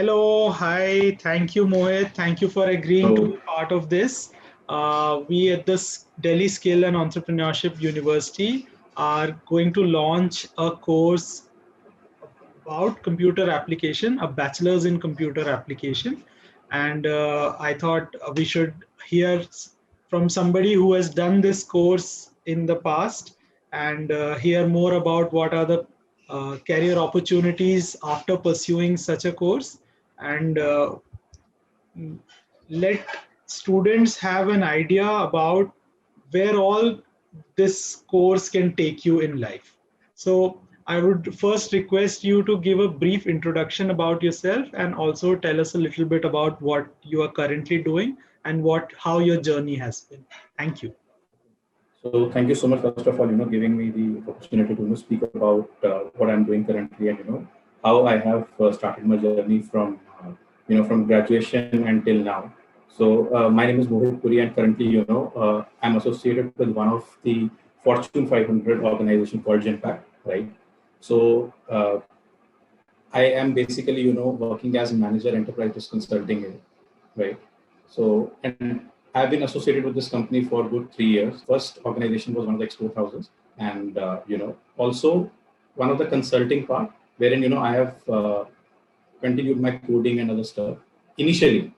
Hello, hi. Thank you, Mohit. Thank you for agreeing to be So part of this. We at this Delhi Skill and Entrepreneurship University are going to launch a course about computer application, a bachelor's in computer application. And I thought we should hear from somebody who has done this course in the past and hear more about what are the career opportunities after pursuing such a course and let students have an idea about where all this course can take you in life. So I would first request you to give a brief introduction about yourself and also tell us a little bit about what you are currently doing and what how your journey has been. Thank you. so thank you so much, first of all, giving me the opportunity to speak about what I'm doing currently and how I have started my journey from from graduation until now. So my name is Mohit Puri, and currently I'm associated with one of the Fortune 500 organization called Genpact, right? So I am basically working as a manager enterprise risk consulting here, right? So, and I've been associated with this company for good 3 years. First organization was one of the export houses, and also one of the consulting part, wherein I have continued my coding and other stuff initially,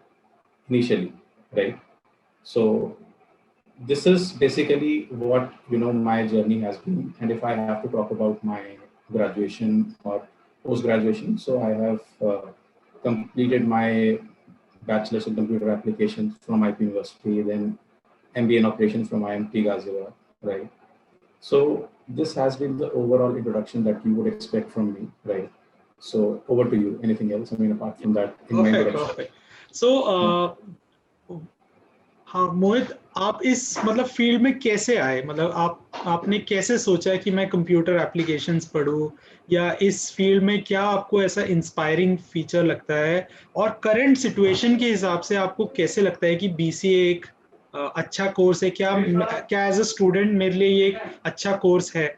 right? So this is basically what my journey has been. And if I have to talk about my graduation or post graduation, so I have completed my bachelor's in computer applications from IP University, then MBA in operations from IMT Ghaziabad, right? So this has been the overall introduction that you would expect from me, right? So over to you. Anything else? I mean, apart from that, in my Perfect, introduction. perfect. So Yeah. हाँ मोहित, आप इस मतलब field में कैसे आए? मतलब आपने कैसे सोचा कि मैं कंप्यूटर एप्लीकेशंस पढूं, या इस फील्ड में क्या आपको ऐसा इंस्पायरिंग फीचर लगता है, और करंट सिचुएशन के हिसाब से आपको कैसे लगता है कि बीसीए एक अच्छा कोर्स है? क्या क्या एज अ स्टूडेंट मेरे लिए ये एक अच्छा कोर्स है?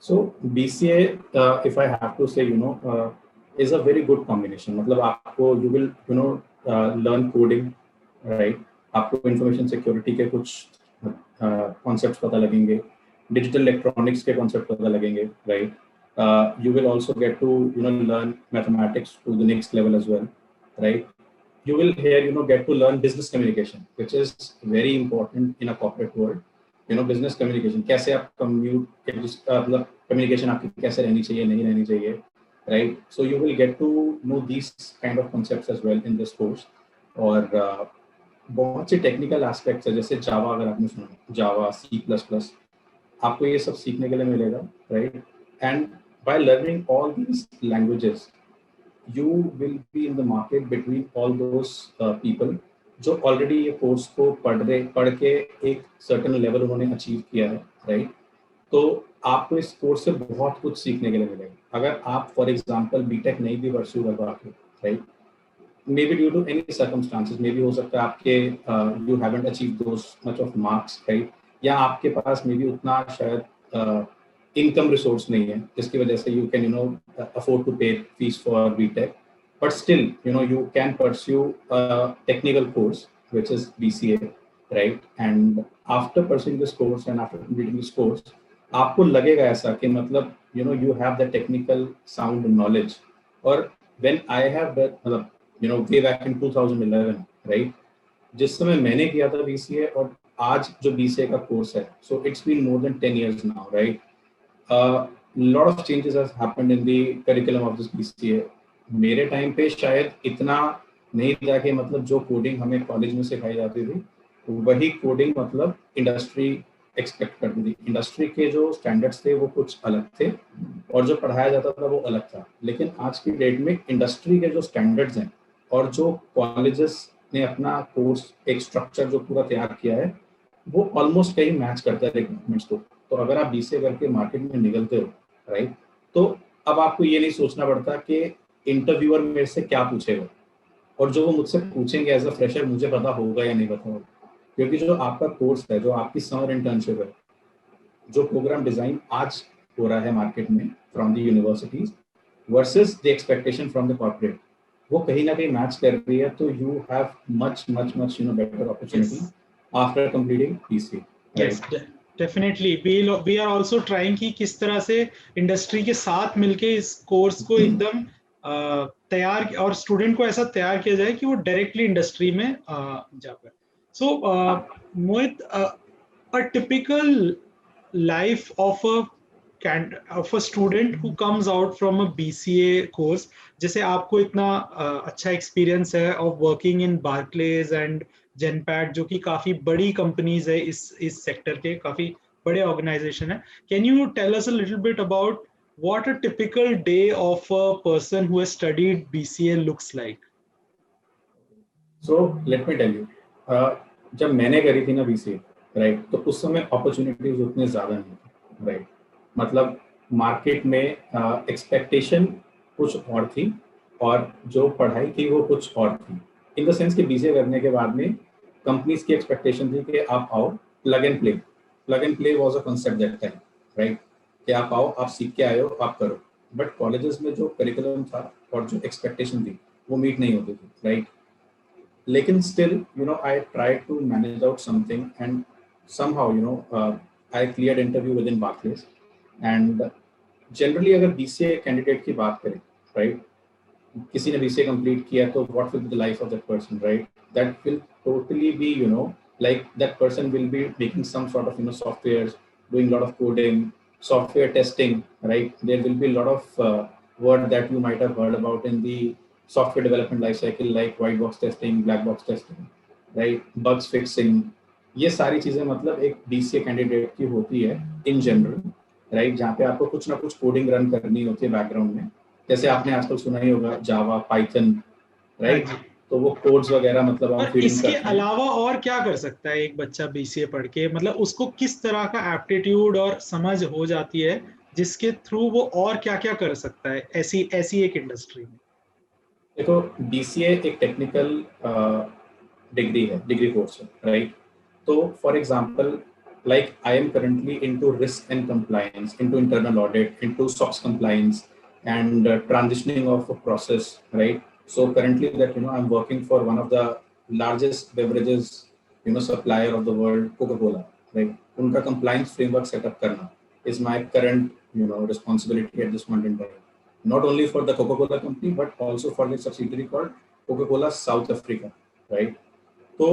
So BCA, if I have to say, is a very good combination. मतलब आपको you will learn coding, right? आपको information security के कुछ concepts पता लगेंगे, digital electronics के concepts पता लगेंगे, right? You will also get to learn mathematics to the next level as well, right? You will here get to learn business communication, which is very important in a corporate world. Business communication कैसे आप मतलब communication आपकी कैसे रहनी चाहिए, नहीं रहनी चाहिए, right? So you will get to know this kind of concepts as well in this course. और बहुत से टेक्निकल एस्पेक्ट्स है, जैसे जावा, अगर आपने सुना जावा, C++, आपको ये सब सीखने के लिए मिलेगा, right? And by learning all these languages you will be in the market between all those people जो ऑलरेडी ये कोर्स को पढ़ के एक सर्टेन लेवल उन्होंने अचीव किया है, राइट? तो आपको इस कोर्स से बहुत कुछ सीखने के लिए मिलेगा. अगर आप फॉर एग्जांपल बीटेक नहीं भी परस्यू कर पाते, right, maybe due to any circumstances, maybe हो सकता है आपके you haven't achieve those much of marks, right, या आपके पास मे बी उतना शायद इनकम रिसोर्स नहीं है जिसकी वजह से you can afford to pay fees for BTech, but still you can pursue a technical course which is BCA, right? And after pursuing this course and after completing this course, आपको लगेगा ऐसा कि मतलब you have the technical sound knowledge. और when I have that मतलब way back in 2011, right, जिस समय मैंने किया था BCA और आज जो BCA का कोर्स है, so it's been more than 10 years now, right? Lot of changes has happened in the curriculum of this BCA. मेरे टाइम पे शायद इतना नहीं था कि मतलब जो कोडिंग हमें कॉलेज में सिखाई जाती थी वही कोडिंग मतलब इंडस्ट्री एक्सपेक्ट करती थी. इंडस्ट्री के जो स्टैंडर्ड्स थे वो कुछ अलग थे और जो पढ़ाया जाता था वो अलग था. लेकिन आज की डेट में इंडस्ट्री के जो स्टैंडर्ड्स हैं और जो कॉलेजेस ने अपना कोर्स एक स्ट्रक्चर जो पूरा तैयार किया है वो ऑलमोस्ट कहीं मैच करता है रिक्वायरमेंट्स को. तो अगर आप बीसीए करके मार्केट में निकलते हो, राइट, तो अब आपको ये नहीं सोचना पड़ता कि इंटरव्यूअर मेरे से क्या पूछेगा और जो वो मुझसे पूछेंगे एज अ फ्रेशर मुझे पता होगा या नहीं पता होगा. क्योंकि जो आपका कोर्स है, जो आपकी समर इंटर्नशिप है, जो प्रोग्राम डिजाइन आज हो रहा है मार्केट में from the universities versus the expectation from the corporate, वो कहीं ना कहीं मैच कर रही है, तो you have much much much better opportunity Yes. After completing BCA, Yes, right? definitely. We are also trying कि किस तरह से इंडस्ट्री के साथ मिलके इस कोर्स को एकदम तैयार और स्टूडेंट को ऐसा तैयार किया जाए कि वो डायरेक्टली इंडस्ट्री में जा पाए. सो मोहित, a typical life of a student who comes out from a BCA course, जैसे आपको इतना अच्छा एक्सपीरियंस है of working in Barclays and Genpact, जो कि काफी बड़ी कंपनीज है इस सेक्टर के, काफी बड़े ऑर्गेनाइजेशन है. Can you tell us a little bit about what a typical day of a person who has studied BCA looks like? So let me tell you, जब मैंने करी थी ना बीसीए, राइट, तो उस समय अपॉर्चुनिटीज उतने ज़्यादा नहीं थी, राइट? मतलब मार्केट में एक्सपेक्टेशन कुछ और थी और जो पढ़ाई थी वो कुछ और थी. इन द सेंस कि बीसीए करने के बाद में कंपनीज की एक्सपेक्टेशन थी कि आप आओ, plug and play was a concept that time, right? कि आप आओ, आप सीख के आए हो, आप करो. बट कॉलेजेस में जो करिकुलम था और जो एक्सपेक्टेशन थी वो मीट नहीं होती थी, राइट? लेकिन still, I tried to manage out something, and somehow, I cleared interview within Barclays. And generally अगर BCA कैंडिडेट की बात करें, राइट, किसी ने BCA कंप्लीट किया तो what will be the life of that person, right? That will totally be, like that person will be making some sort of, softwares, doing a lot of coding, software testing, right? There will be a lot of word that you might have heard about in the software development life cycle, like white box testing, black box testing, right? Bugs fixing. ये सारी चीजें मतलब एक BCA candidate की होती है in general, right? जहाँ पे आपको कुछ ना कुछ कोडिंग रन करनी होती है बैकग्राउंड में. जैसे आपने आजकल सुना ही होगा जावा, पाइथन, हाँ राइट? जी. तो वो कोड्स वगैरह मतलब हम और फीडिंग इसके करते हैं. अलावा और क्या कर सकता है एक बच्चा बीसीए पढ़ के, मतलब उसको किस तरह का एप्टीट्यूड और समझ हो जाती है जिसके थ्रू वो और क्या क्या कर सकता है ऐसी ऐसी एक इंडस्ट्री में? देखो, बीसीए एक टेक्निकल डिग्री है, डिग्री कोर्स है, राइट? तो for example, like I am currently into risk and compliance, into internal audit, into SOX compliance, and transitioning of a process, right? So currently that, I'm working for one of the largest beverages, supplier of the world, Coca-Cola, right? Unka compliance framework setup karna is my current, responsibility at this point in time. Not only for the Coca-Cola company, but also for the subsidiary called Coca-Cola South Africa, right? तो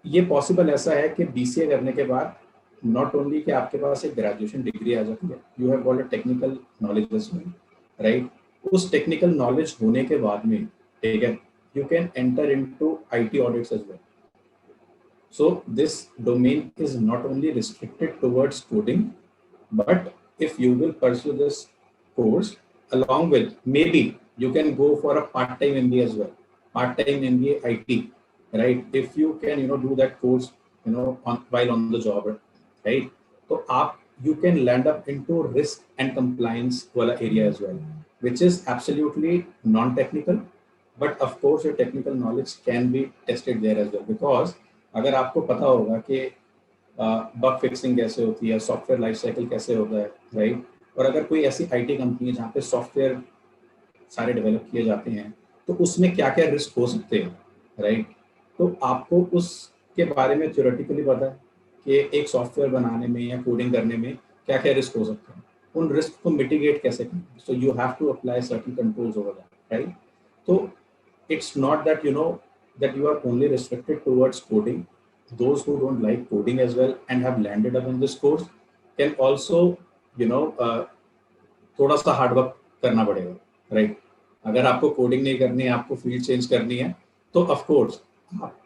ये possible ऐसा है कि BCA करने के बाद not only कि आपके पास एक ग्रेजुएशन डिग्री आ जाती है, you have got a technical knowledge as well, right? उस टेक्निकल नॉलेज होने के बाद में, ठीक है, you can enter into IT audits as well. So this domain is not only restricted towards coding, but if you will pursue this course along with, maybe you can go for a part-time MBA as well, part-time MBA IT, right? If you can, do that course, while on the job, right? So you can land up into risk and compliance wala area as well, which is absolutely non-technical, but of course your technical knowledge can be tested there as well, because अगर आपको पता होगा कि bug fixing कैसे होती है, software life cycle कैसे होता है, राइट? और अगर कोई ऐसी आईटी कंपनी है जहाँ पे सॉफ्टवेयर सारे डेवलप किए जाते हैं, तो उसमें क्या क्या रिस्क हो सकते हैं, राइट? तो आपको उसके बारे में थ्योरेटिकली पता है कि एक सॉफ्टवेयर बनाने में या कोडिंग करने में क्या क्या रिस्क हो सकते हैं, उन रिस्क को मिटिगेट कैसे करें. So you have to apply certain controls over that, right? तो it's not that, that you are only restricted towards coding. Those who don't like coding as well and have landed up in this course can also, थोड़ा सा hard work करना पड़ेगा, right? अगर आपको coding नहीं करनी है, आपको फील्ड चेंज करनी है, तो ऑफ कोर्स आप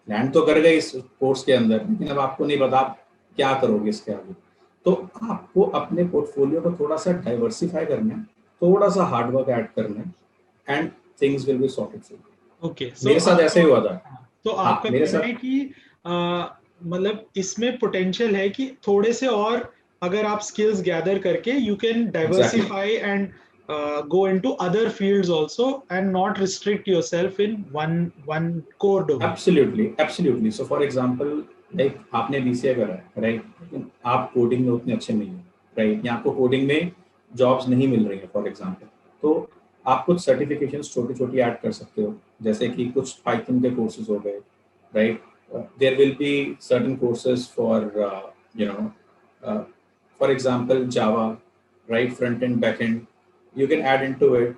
लैंड तो कर गए इस कोर्स के अंदर, लेकिन अब आपको नहीं पता आप क्या करोगे इसके आगे. तो आपको अपने पोर्टफोलियो को थोड़ा सा डाइवर्सिफाई करना है, थोड़ा सा हार्ड वर्क ऐड करना है, and things will be sorted for you. Okay, मेरे साथ ऐसे ही हुआ था. तो हाँ, आपका मेरे कहना साथ है कि मतलब इसमें पोटेंशियल है कि थोड़े से और अगर आप स्किल्स गैदर करके you can exactly, diversify and go into other fields also and not restrict yourself in one core domain. Absolutely, absolutely. So for example, like आपने बीसीए करा है, राइट? लेकिन आप कोडिंग में उतने अच्छे नहीं हो, राइट? या आपको कोडिंग में जॉब्स नहीं मिल रही है फॉर एग्जांपल, तो आप कुछ सर्टिफिकेशंस छोटी छोटी ऐड कर सकते हो, जैसे कि कुछ पाइथन के कोर्सेज हो गए, right. There will be certain courses for you know for example Java, right, front end back end, you can add into it.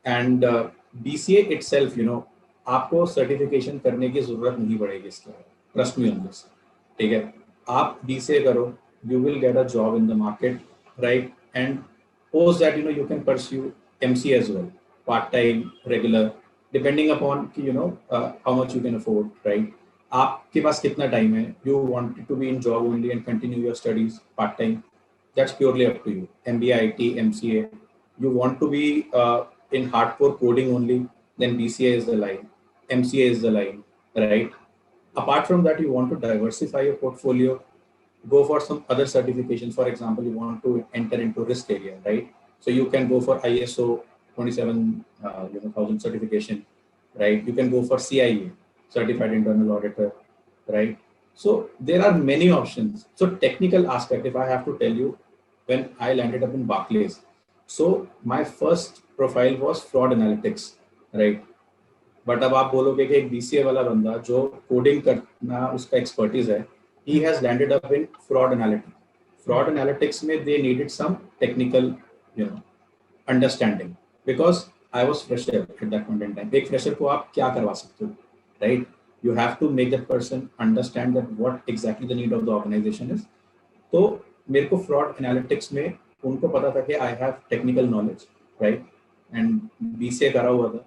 And BCA itself, you know, आपको सर्टिफिकेशन करने की जरूरत नहीं पड़ेगी इसके बाद, ट्रस्ट मी ऑन दिस. ठीक है, आप बीसीए करो, you will get a job in the market, right? And post that, you know, you can pursue MC as well, part time, regular, depending upon you know how much you can afford, right? आपके पास कितना time है, you want to be in job only and continue your studies part time, that's purely up to you. MBA, IT, MCA, you want to be in hardcore coding only, then BCA is the line, MCA is the line, right? Apart from that, you want to diversify your portfolio, go for some other certifications. For example, you want to enter into risk area, right? So you can go for ISO 27000 certification, right? You can go for CIA, certified internal auditor, right? So there are many options. So technical aspect, if I have to tell you, when I landed up in Barclays, so my first profile was fraud analytics, right? But अब आप बोलोगे कि एक BCA वाला बंदा जो coding करना उसका एक्सपर्टीज है, he has landed up in fraud analytics. Fraud analytics में they needed some technical, you know, understanding, because I was fresher at that point in time. एक fresher को आप क्या करवा सकते हो, right? You have to make that person understand that what exactly the need of the organization is. तो मेरे को fraud analytics में उनको पता था कि I have technical knowledge, right? And BCA करा हुआ था,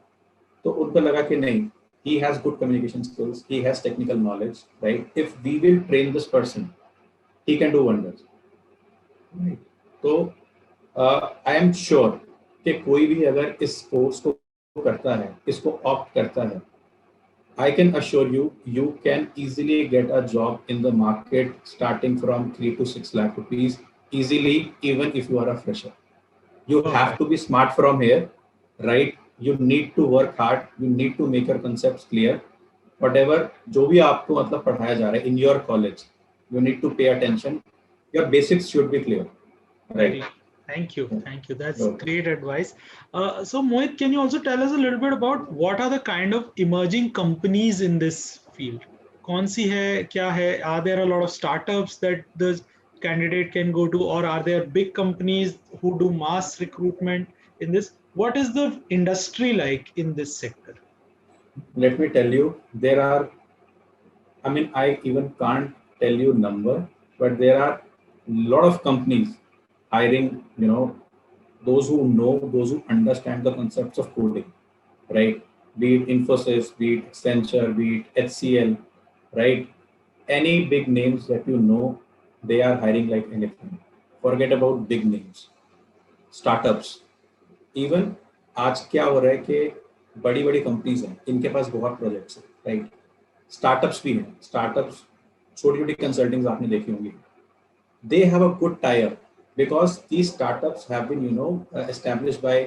तो उनको लगा कि नहीं, he has good communication skills, he has technical knowledge, right? If we will train this person, he can do wonders, right? तो I am sure कि कोई भी अगर इस कोर्स को करता है, इसको ऑप्ट करता है, I can assure you, you can easily get a job in the market starting from 3 to 6 lakh rupees easily, even if you are a fresher. You have to be smart from here, right? You need to work hard, you need to make your concepts clear. Whatever जो भी आपको मतलब पढ़ाया जा रहा है in your college, you need to pay attention. Your basics should be clear, right? Thank you. That's great advice. So Mohit, can you also tell us a little bit about what are the kind of emerging companies in this field? कौन सी है, क्या है? Are there a lot of startups that the candidate can go to, or are there big companies who do mass recruitment in this? What is the industry like in this sector? Let me tell you, there are, I mean, I even can't tell you number, but there are a lot of companies hiring, you know, those who know, those who understand the concepts of coding, right? Be it Infosys, be it Accenture, be it HCL, right? Any big names that you know, they are hiring like anything. Forget about big names. Startups. Even आज क्या हो रहा है कि बड़ी बड़ी companies हैं, इनके पास बहुत प्रोजेक्ट्स हैं, राइट? स्टार्टअप्स भी हैं. स्टार्टअप्स, छोटी छोटी कंसल्टिंग्स आपने देखी होंगी. They have a good tie-up because these startups have been, you know, established by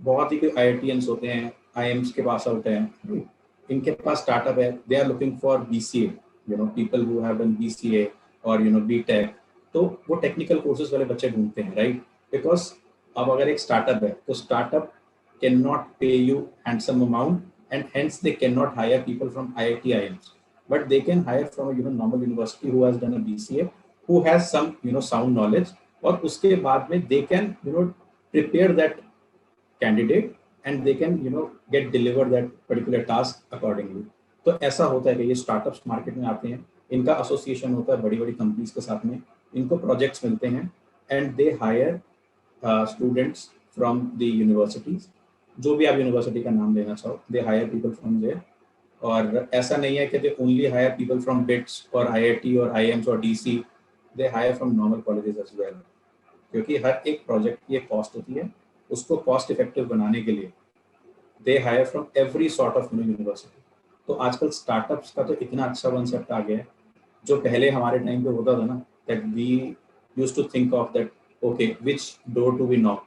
बहुत ही IITians होते हैं, IIMs के पास होते हैं, इनके पास स्टार्टअप है. They are looking for BCA, you know, people who have done BCA or, you know, BTech. तो वो टेक्निकल कोर्सेज वाले बच्चे ढूंढते हैं, राइट? बिकॉज अब अगर एक स्टार्टअप है, तो स्टार्टअप कैन नॉट पे you handsome amount, and hence they can not hire people from IIT, IIMs, but they can hire from a, you know, normal university who has done a BCA, who has some, you know, sound knowledge, और उसके बाद में they can, you know, prepare that candidate and they can, you know, get delivered that particular task accordingly. तो ऐसा होता है कि ये स्टार्टअप्स मार्केट में आते हैं, इनका एसोसिएशन होता है बड़ी बड़ी कंपनीज के साथ में, इनको प्रोजेक्ट्स मिलते हैं, and they hire students from the universities. जो भी आप यूनिवर्सिटी का नाम लेना चाहो, they hire people from there. और ऐसा नहीं है कि they only hire people from BITS और IIT और IIMs और DC, they hire from normal colleges as well, क्योंकि हर एक प्रोजेक्ट की एक कॉस्ट होती है. उसको कॉस्ट इफेक्टिव बनाने के लिए they hire from every sort of university. तो आजकल स्टार्टअप्स का तो इतना अच्छा कंसेप्ट आ गया है, जो पहले हमारे टाइम पे होता था ना, that we used to think of that okay which door to be knock.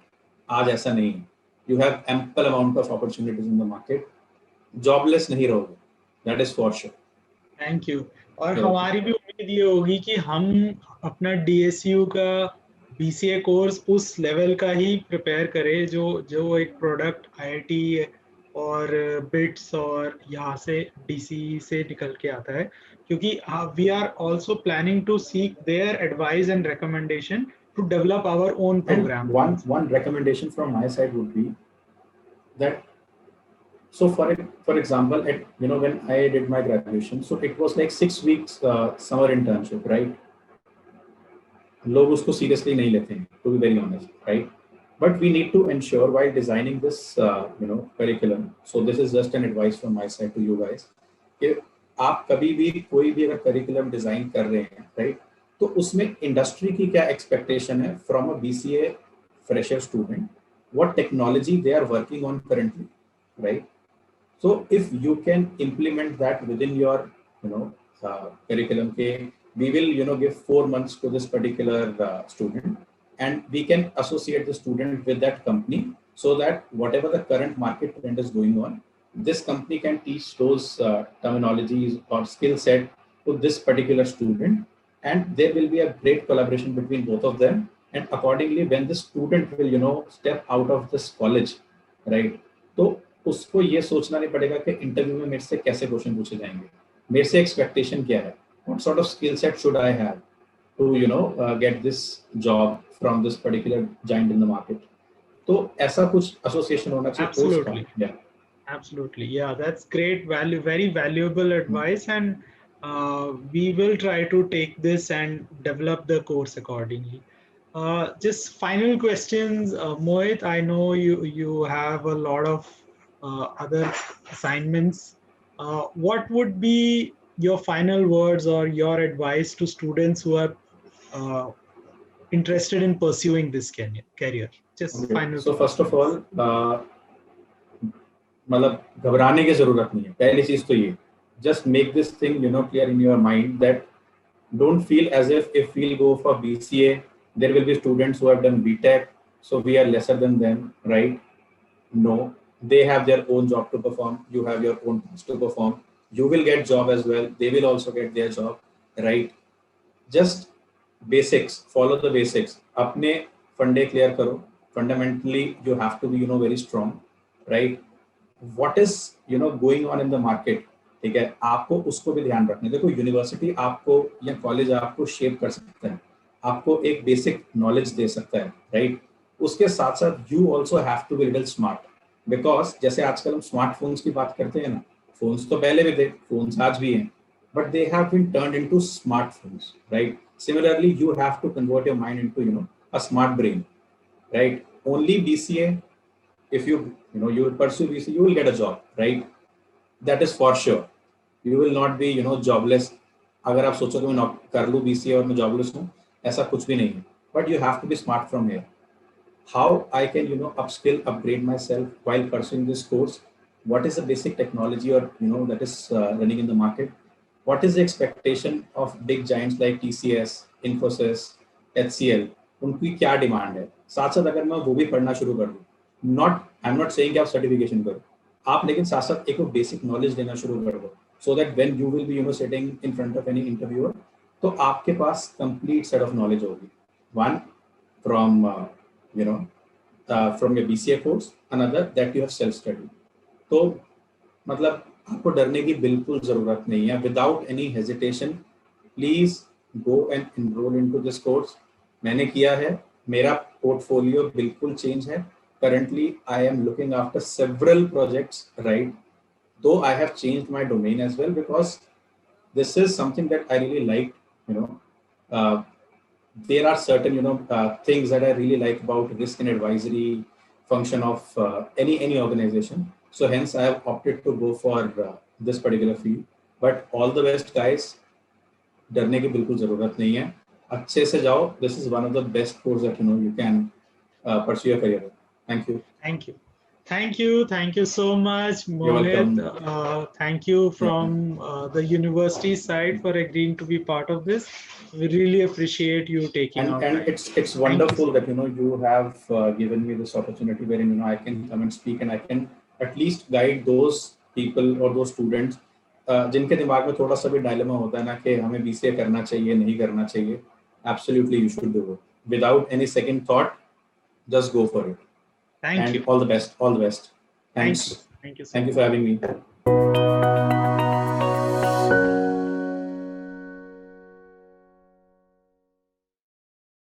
आज ऐसा नहीं है. You have ample amount of opportunities in the market. Jobless नहीं रहोगे, that is for sure. Thank you. और हमारी भी उम्मीद ये होगी कि हम अपना DSU का BCA कोर्स उस लेवल का ही प्रिपेयर करे जो एक प्रोडक्ट IIT और बिट्स और यहाँ से DCE से निकल के आता है, क्योंकि we are also planning to seek their advice and recommendation to develop our own And programme. one recommendation from my side would be that, so for example, at when I did my graduation, so it was like 6 weeks summer internship, right? लोग उसको seriously नहीं लेते हैं, to be very honest, right? But we need to ensure while designing this curriculum, so this is just an advice from my side to you guys, कि आप कभी भी कोई भी अगर करिकुलम डिजाइन कर रहे हैं, राइट, तो उसमें इंडस्ट्री की क्या एक्सपेक्टेशन है from a BCA fresher student, what technology they are working on currently, right? So if you can implement that within your curriculum, we will give 4 months to this particular student, and we can associate the student with that company, so that whatever the current market trend is going on, this company can teach those terminologies or skill set to this particular student, and there will be a great collaboration between both of them. And accordingly, when the student will step out of this college, right, तो उसको ये सोचना नहीं पड़ेगा कि interview में मेरे से कैसे क्वेश्चन पूछे जाएंगे, मेरे से एक्सपेक्टेशन क्या है, what sort of skill set should I have to get this job from this particular giant in the market. तो ऐसा कुछ एसोसिएशन होना चाहिए. Absolutely. Yeah. Absolutely. Yeah, that's great value, very valuable advice, and we will try to take this and develop the course accordingly. Just final questions, Mohit. I know you have a lot of other assignments. What would be your final words or your advice to students who are interested in pursuing this career? Just okay. final. So first of all, मतलब घबराने की जरूरत नहीं है. पहली चीज तो ये, just make this thing clear in your mind that don't feel as if we'll go for BCA, there will be students who have done BTech, so we are lesser than them, right? No, they have their own job to perform, you have your own task to perform, you will get job as well, they will also get their job, right? Just basics, follow the basics. अपने फंडे clear करो. Fundamentally you have to be very strong, right? What is going on in the market, ठीक है, आपको उसको भी ध्यान रखना है. देखो, यूनिवर्सिटी आपको या कॉलेज आपको शेप कर सकता है, आपको एक बेसिक नॉलेज दे सकता है, राइट? उसके साथ साथ you also have to be little smart, because जैसे आजकल हम स्मार्टफोन्स की बात करते हैं ना, फोन्स तो पहले भी थे, फोन्स आज भी हैं, but they have been turned into smartphones, right? Similarly you have to convert your mind into a smart brain, right? Only BCA, if you will pursue BCA, you will get a job, right? That is for sure. You will not be jobless. अगर आप सोचो कि मैं कर लूँ BCA और मैं jobless हूँ, ऐसा कुछ भी नहीं है. But you have to be smart from here. How I can upskill, upgrade myself while pursuing this course? What is the basic technology or that is running in the market? What is the expectation of big giants like TCS, Infosys, HCL? उनकी क्या demand है? साथ साथ अगर मैं वो भी पढ़ना शुरू कर दूँ, आई एम नॉट सेइंग कि आप सर्टिफिकेशन करो आप, लेकिन साथ साथ एक बेसिक नॉलेज देना शुरू कर दो, so that when you will be sitting in front of any interviewer, तो आपके पास कंप्लीट सेट ऑफ नॉलेज होगी. One from from your BCA course, another that you have self study. तो मतलब आपको डरने की बिल्कुल जरूरत नहीं है. Without any hesitation please go and enrol into this course. मैंने किया है, मेरा पोर्टफोलियो बिल्कुल चेंज है. Currently, I am looking after several projects, right? Though I have changed my domain as well, because this is something that I really like. There are certain things that I really like about risk and advisory function of any organization. So hence I have opted to go for this particular field. But all the best, guys. डरने की बिल्कुल जरूरत नहीं है. अच्छे से जाओ. This is one of the best courses that you can pursue your career. Thank you. Thank you. Thank you. Thank you so much, Mohit. Thank you from the university side for agreeing to be part of this. We really appreciate you taking and time. It's wonderful that you have given me this opportunity wherein I can come and speak, and I can at least guide those people or those students जिनके दिमाग में थोड़ा सा भी dilemma होता है ना कि हमें BCA करना चाहिए नहीं करना चाहिए. Absolutely, you should do it. without any second thought, just go for it. Thank And you. all the best. All the best. Thanks. Thank you. Thank you so Thank you much. for having me.